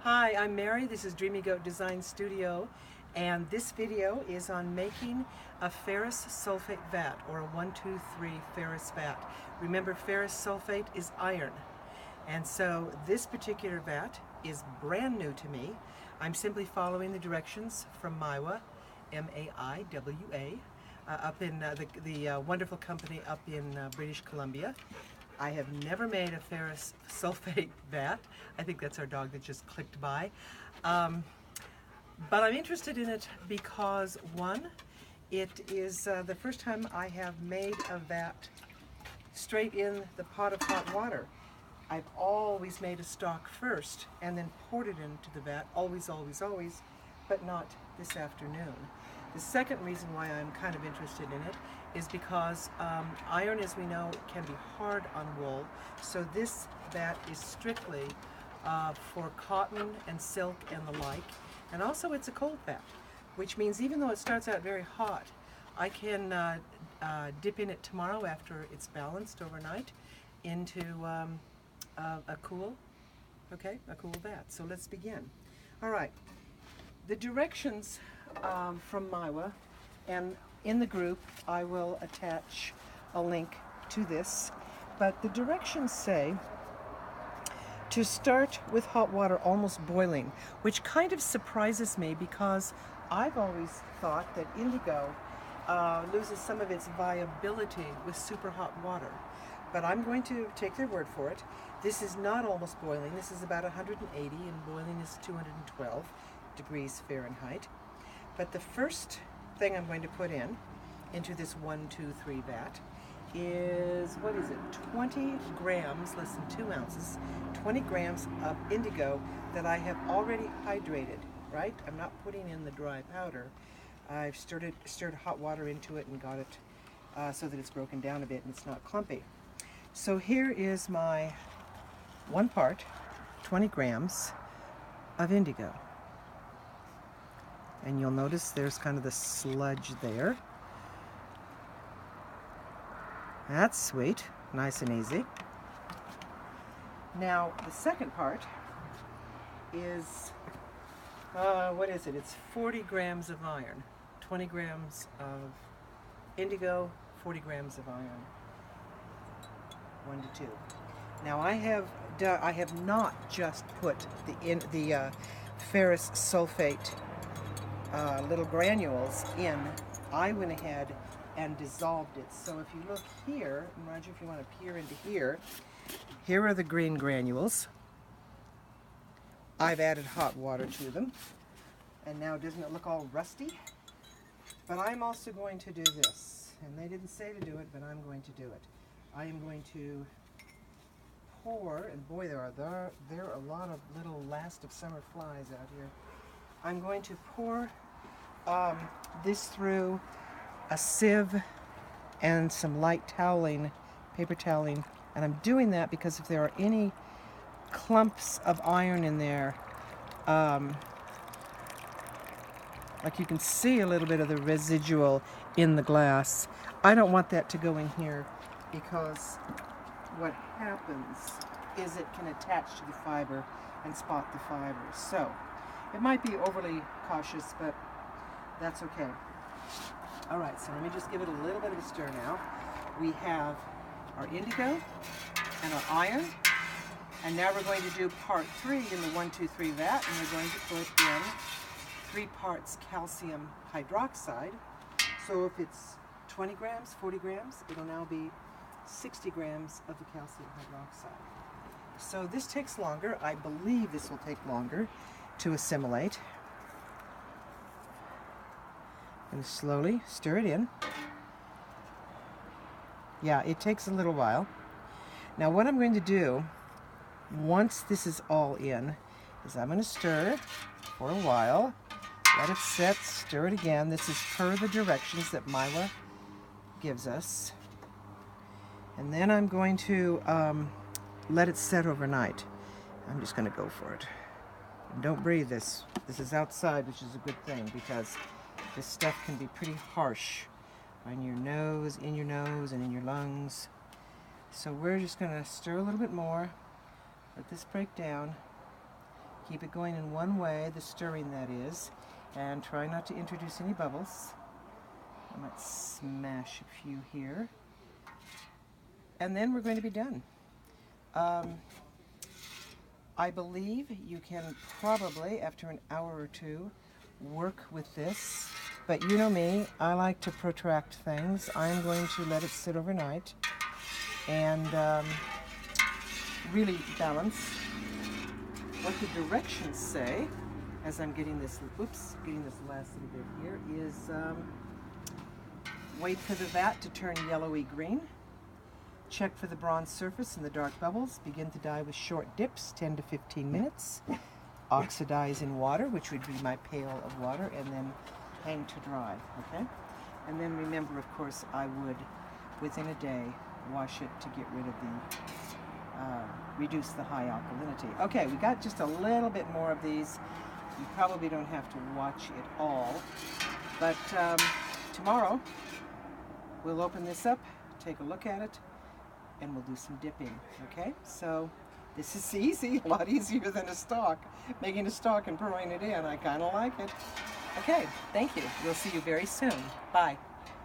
Hi, I'm Mary. This is Dreamy Goat Design Studio, and this video is on making a ferrous sulfate vat, or a 1-2-3 ferrous vat. Remember, ferrous sulfate is iron, and so this particular vat is brand new to me. I'm simply following the directions from Maiwa, M-A-I-W-A, up in the wonderful company up in British Columbia. I have never made a ferrous sulfate vat. I think that's our dog that just clicked by. But I'm interested in it because, one, it is the first time I have made a vat straight in the pot of hot water. I've always made a stock first and then poured it into the vat, always, but not this afternoon. The second reason why I'm kind of interested in it is because iron, as we know, can be hard on wool, so this vat is strictly for cotton and silk and the like, and also it's a cold vat, which means even though it starts out very hot, I can dip in it tomorrow after it's balanced overnight into a cool vat. So let's begin. All right, the directions from Maiwa, and in the group I will attach a link to this, but the directions say to start with hot water almost boiling, which kind of surprises me because I've always thought that indigo loses some of its viability with super hot water. But I'm going to take their word for it. This is not almost boiling. This is about 180, and boiling is 212 degrees Fahrenheit. But the first thing I'm going to put into this 1-2-3 vat is, 20 grams, less than 2 ounces, 20 grams of indigo that I have already hydrated, right? I'm not putting in the dry powder. I've stirred hot water into it and got it so that it's broken down a bit and it's not clumpy. So here is my 1 part, 20 grams of indigo. And you'll notice there's kind of the sludge there. That's sweet, nice and easy. Now, the second part is, It's 40 grams of iron, 20 grams of indigo, 40 grams of iron, 1 to 2. Now, I have not just put the ferrous sulfate little granules in. I went ahead and dissolved it. So if you look here, and Roger, if you want to peer into here, here are the green granules. I've added hot water to them, and now doesn't it look all rusty? But I'm also going to do this, and they didn't say to do it, but I'm going to do it. I am going to pour, and boy, there are a lot of little last of summer flies out here. I'm going to pour this through a sieve and some light toweling, paper toweling, and I'm doing that because if there are any clumps of iron in there, like you can see a little bit of the residual in the glass, I don't want that to go in here because what happens is it can attach to the fiber and spot the fiber. So it might be overly cautious, but that's okay. All right, so let me just give it a little bit of a stir now. We have our indigo and our iron, and now we're going to do part 3 in the 1-2-3 vat, and we're going to put in 3 parts calcium hydroxide. So if it's 20 grams, 40 grams, it'll now be 60 grams of the calcium hydroxide. So this takes longer. I believe this will take longer to assimilate. And slowly stir it in. Yeah, it takes a little while. Now what I'm going to do, once this is all in, is I'm going to stir for a while, let it set, stir it again. This is per the directions that Maiwa gives us. And then I'm going to let it set overnight. I'm just going to go for it. And don't breathe this. This is outside, which is a good thing because this stuff can be pretty harsh on your nose, and in your lungs. So we're just going to stir a little bit more, let this break down, Keep it going in one way, the stirring that is, and try not to introduce any bubbles. I might smash a few here. And then we're going to be done. I believe you can probably, after an hour or two, work with this. But you know me, I like to protract things. I'm going to let it sit overnight and really balance. What the directions say, as I'm getting this, getting this last little bit here, is wait for the vat to turn yellowy green. Check for the bronze surface and the dark bubbles. Begin to dye with short dips, 10 to 15 minutes. Oxidize in water, which would be my pail of water, and then hang to dry, okay? And then remember, of course, I would, within a day, wash it to get rid of the, reduce the high alkalinity. Okay, we got just a little bit more of these. You probably don't have to watch it all, but tomorrow we'll open this up, take a look at it, and we'll do some dipping, okay? So this is easy, a lot easier than a stalk. Making a stalk and pouring it in, I kind of like it. Okay, thank you. We'll see you very soon. Bye.